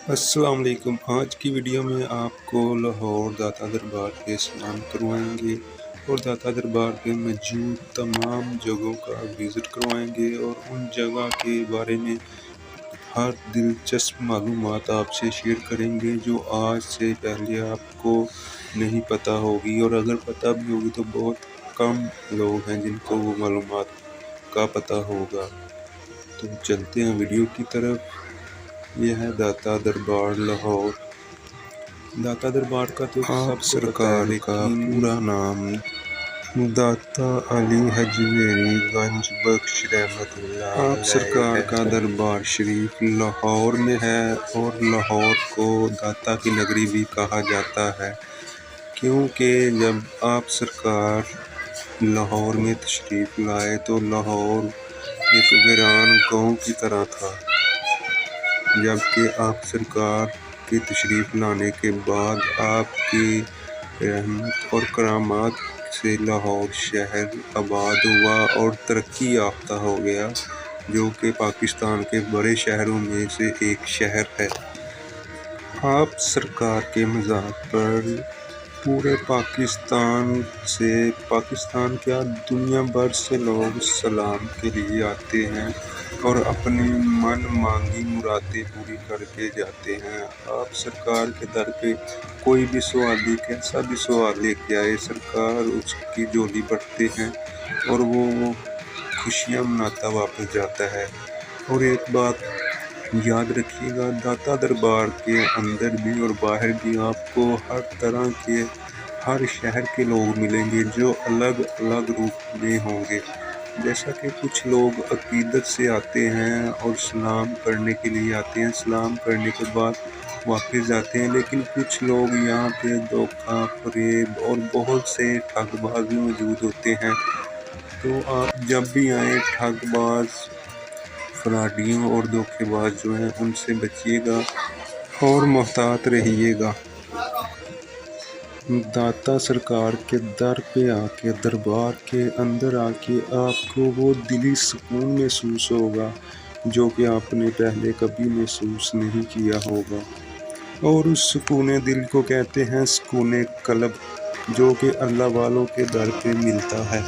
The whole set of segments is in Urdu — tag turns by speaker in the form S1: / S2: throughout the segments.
S1: السلام علیکم۔ آج کی ویڈیو میں آپ کو لاہور داتا دربار کے سلام کروائیں گے اور داتا دربار پہ موجود تمام جگہوں کا وزٹ کروائیں گے اور ان جگہ کے بارے میں ہر دلچسپ معلومات آپ سے شیئر کریں گے جو آج سے پہلے آپ کو نہیں پتہ ہوگی، اور اگر پتہ بھی ہوگی تو بہت کم لوگ ہیں جن کو وہ معلومات کا پتہ ہوگا۔ تو چلتے ہیں ویڈیو کی طرف۔ یہ ہے داتا دربار لاہور۔ داتا دربار کا تو سب سرکار کا پورا نام داتا علی حجویری گنج بخش رحمت اللہ آپ سرکار کا دربار شریف لاہور میں ہے، اور لاہور کو داتا کی نگری بھی کہا جاتا ہے، کیونکہ جب آپ سرکار لاہور میں تشریف لائے تو لاہور ایک ویران گاؤں کی طرح تھا، جبکہ آپ سرکار کے تشریف لانے کے بعد آپ کی رحمت اور کرامات سے لاہور شہر آباد ہوا اور ترقی یافتہ ہو گیا، جو کہ پاکستان کے بڑے شہروں میں سے ایک شہر ہے۔ آپ سرکار کے مزار پر پورے پاکستان کیا دنیا بھر سے لوگ سلام کے لیے آتے ہیں اور اپنی من مانگی مرادیں پوری کر کے جاتے ہیں۔ آپ سرکار کے در پہ کوئی بھی سوالی کیسا بھی سوال لے کے آئے، سرکار اس کی جھولی بھرتے ہیں اور وہ خوشیاں مناتا واپس جاتا ہے۔ اور ایک بات یاد رکھیے گا، داتا دربار کے اندر بھی اور باہر بھی آپ کو ہر طرح کے ہر شہر کے لوگ ملیں گے جو الگ الگ روپ میں ہوں گے۔ جیسا کہ کچھ لوگ عقیدت سے آتے ہیں اور سلام کرنے کے لیے آتے ہیں، سلام کرنے کے بعد واپس جاتے ہیں، لیکن کچھ لوگ یہاں پہ دھوکہ فریب اور بہت سے ٹھگ باز بھی موجود ہوتے ہیں۔ تو آپ جب بھی آئیں ٹھگ باز، فراڈیوں اور دھوکے باز جو ہیں ان سے بچیے گا اور محتاط رہیے گا۔ داتا سرکار کے در پہ آ کے، دربار کے اندر آ کے آپ کو وہ دلی سکون محسوس ہوگا جو کہ آپ نے پہلے کبھی محسوس نہیں کیا ہوگا، اور اس سکون دل کو کہتے ہیں سکون قلب، جو کہ اللہ والوں کے در پہ ملتا ہے۔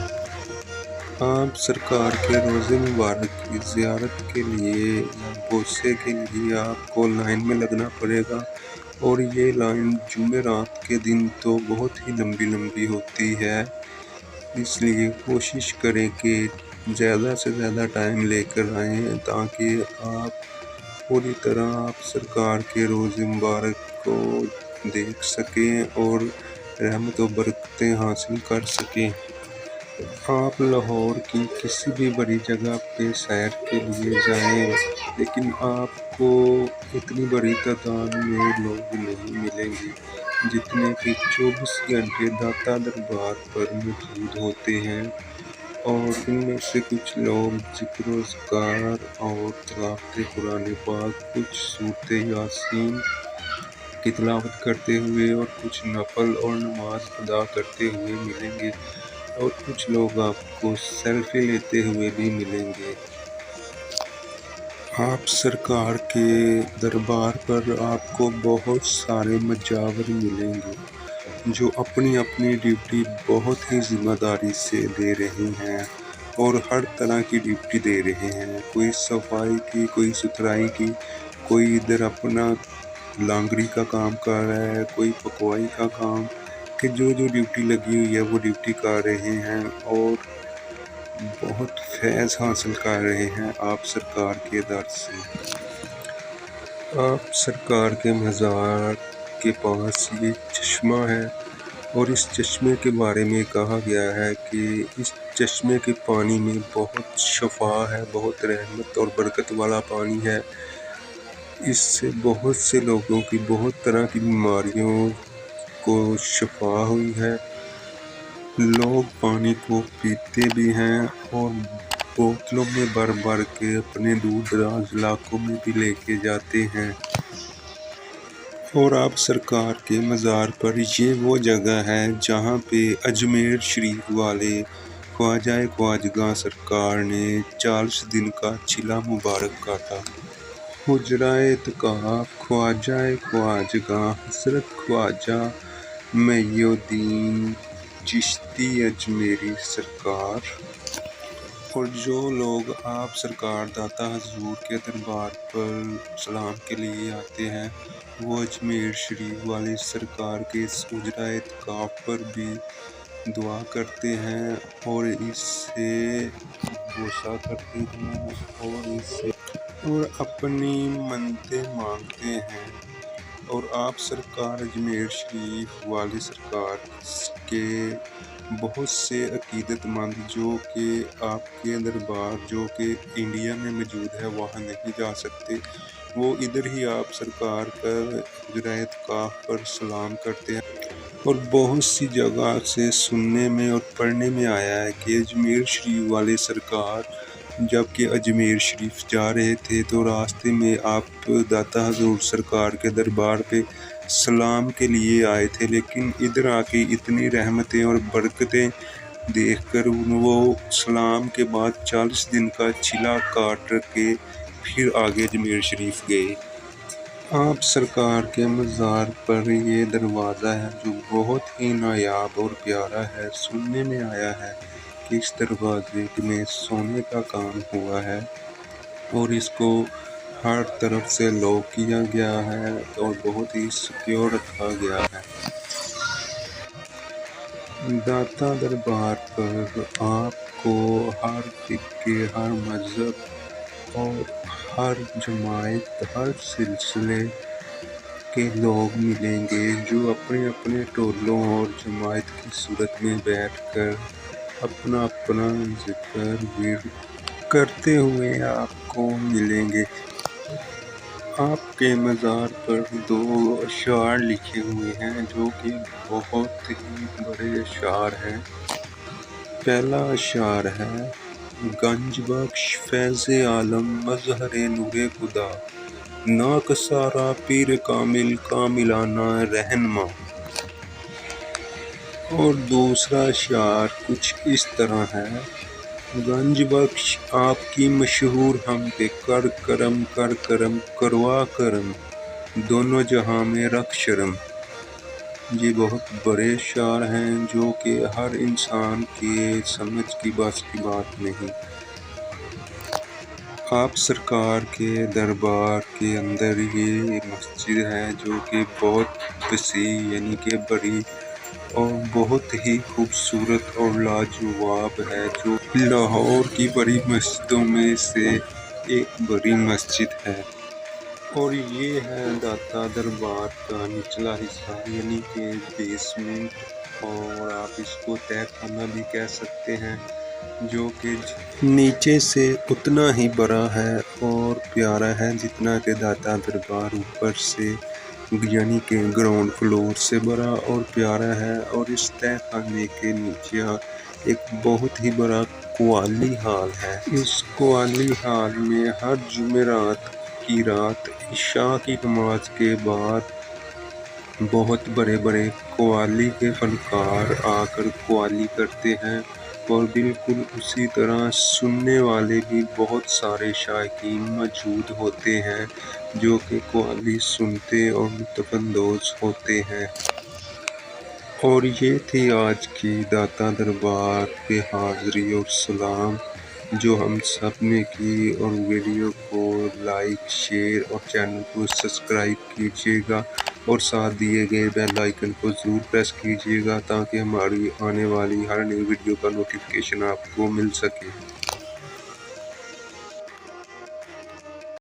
S1: آپ سرکار کے روضے مبارک کی زیارت کے لیے یا بوسے کے لیے آپ کو لائن میں لگنا پڑے گا، اور یہ لائن جمعرات کے دن تو بہت ہی لمبی ہوتی ہے، اس لیے کوشش کریں کہ زیادہ سے زیادہ ٹائم لے کر آئیں تاکہ آپ پوری طرح آپ سرکار کے روضے مبارک کو دیکھ سکیں اور رحمت و برکتیں حاصل کر سکیں۔ آپ لاہور کی کسی بھی بڑی جگہ پہ سیر کے لیے جائیں، لیکن آپ کو اتنی بڑی تعداد میں لوگ نہیں ملیں گے جتنے کہ 24 گھنٹے داتا دربار پر موجود ہوتے ہیں، اور ان میں سے کچھ لوگ ذکر و اذکار اور تلاوت قرآن پاک، کچھ سورۃ یاسین کی تلاوت کرتے ہوئے اور کچھ نفل اور نماز ادا کرتے ہوئے ملیں گے، اور کچھ لوگ آپ کو سیلفی لیتے ہوئے بھی ملیں گے۔ آپ سرکار کے دربار پر آپ کو بہت سارے مجاور ملیں گے جو اپنی اپنی ڈیوٹی بہت ہی ذمہ داری سے دے رہے ہیں، اور ہر طرح کی ڈیوٹی دے رہے ہیں، کوئی صفائی کی، کوئی ستھرائی کی، کوئی ادھر اپنا لانگڑی کا کام کر رہا ہے، کوئی پکوائی کا کام، کہ جو ڈیوٹی لگی ہوئی ہے وہ ڈیوٹی کر رہے ہیں اور بہت فیض حاصل کر رہے ہیں آپ سرکار کے در سے۔ آپ سرکار کے مزار کے پاس یہ چشمہ ہے، اور اس چشمے کے بارے میں کہا گیا ہے کہ اس چشمے کے پانی میں بہت شفا ہے، بہت رحمت اور برکت والا پانی ہے، اس سے بہت سے لوگوں کی بہت طرح کی بیماریوں کو شفا ہوئی ہے۔ لوگ پانی کو پیتے بھی ہیں اور بوتلوں میں بھر کے اپنے دور دراز علاقوں میں بھی لے کے جاتے ہیں۔ اور آپ سرکار کے مزار پر یہ وہ جگہ ہے جہاں پہ اجمیر شریف والے خواجہ خواجگاں سرکار نے 40 دن کا چلہ مبارک کاٹا۔ حجرہ اعتکاف خواجہ خواجگاں حضرت خواجہ معی الدین چشتی اجمیری سرکار۔ اور جو لوگ آپ سرکار داتا حضور کے دربار پر سلام کے لیے آتے ہیں وہ اجمیر شریف والے سرکار کے اس حجرہ اعتکاف پر بھی دعا کرتے ہیں اور اس سے بوسہ کرتے ہیں اور اپنی منتیں مانگتے ہیں۔ اور آپ سرکار اجمیر شریف والے سرکار کے بہت سے عقیدت مند جو کہ آپ کے دربار جو کہ انڈیا میں موجود ہے وہاں نہیں جا سکتے، وہ ادھر ہی آپ سرکار کا حجرہ اعتکاف پر سلام کرتے ہیں۔ اور بہت سی جگہ سے سننے میں اور پڑھنے میں آیا ہے کہ اجمیر شریف والے سرکار جب کہ اجمیر شریف جا رہے تھے تو راستے میں آپ داتا حضور سرکار کے دربار پہ سلام کے لیے آئے تھے، لیکن ادھر آ کے اتنی رحمتیں اور برکتیں دیکھ کر وہ سلام کے بعد 40 دن کا چلا کاٹ کے پھر آگے اجمیر شریف گئے۔ آپ سرکار کے مزار پر یہ دروازہ ہے جو بہت ہی نایاب اور پیارا ہے۔ سننے میں آیا ہے کہ اس دروازے میں سونے کا کام ہوا ہے اور اس کو ہر طرف سے لاک کیا گیا ہے اور بہت ہی سیکیور رکھا گیا ہے۔ داتا دربار پر آپ کو ہر فرقے، ہر مذہب اور ہر جماعت، ہر سلسلے کے لوگ ملیں گے جو اپنے اپنے ٹولوں اور جماعت کی صورت میں بیٹھ کر اپنا اپنا ذکر ورد کرتے ہوئے آپ کو ملیں گے۔ آپ کے مزار پر 2 اشعار لکھے ہوئے ہیں جو کہ بہت ہی بڑے اشعار ہیں۔ پہلا اشعار ہے: گنج بخش فیض عالم مظہر نور خدا، ناکسارا پیر کامل کاملانہ رہنما۔ اور دوسرا اشعار کچھ اس طرح ہے: گنج بخش آپ کی مشہور ہم پہ کر کرم کر کرم کروا کرم، دونوں جہاں میں رکھ شرم۔ یہ بہت بڑے اشعار ہیں جو کہ ہر انسان کے سمجھ کی بس کی بات نہیں۔ آپ سرکار کے دربار کے اندر یہ مسجد ہے جو کہ بہت وسیع یعنی کہ بڑی اور بہت ہی خوبصورت اور لاجواب ہے، جو لاہور کی بڑی مسجدوں میں سے ایک بڑی مسجد ہے۔ اور یہ ہے داتا دربار کا نچلا حصہ یعنی کہ بیسمنٹ، اور آپ اس کو تہہ خانہ بھی کہہ سکتے ہیں، جو کہ نیچے سے اتنا ہی بڑا ہے اور پیارا ہے جتنا کہ داتا دربار اوپر سے یعنی کہ گراؤنڈ فلور سے بڑا اور پیارا ہے۔ اور اس تہہ خانے کے نیچے ایک بہت ہی بڑا قوالی ہال ہے۔ اس قوالی ہال میں ہر جمعرات کی رات عشاء کی نماز کے بعد بہت بڑے بڑے قوالی کے فنکار آ کر قوالی کرتے ہیں، اور بالکل اسی طرح سننے والے بھی بہت سارے شائقین موجود ہوتے ہیں جو کہ قوالی سنتے اور لطف اندوز ہوتے ہیں۔ اور یہ تھی آج کی داتا دربار پہ حاضری اور سلام جو ہم سب نے کی، اور ویڈیو کو لائک، شیئر اور چینل کو سبسکرائب کیجیے گا اور ساتھ دیے گئے بیل آئیکن کو ضرور پریس کیجیے گا تاکہ ہماری آنے والی ہر نئی ویڈیو کا نوٹیفیکیشن آپ کو مل سکے۔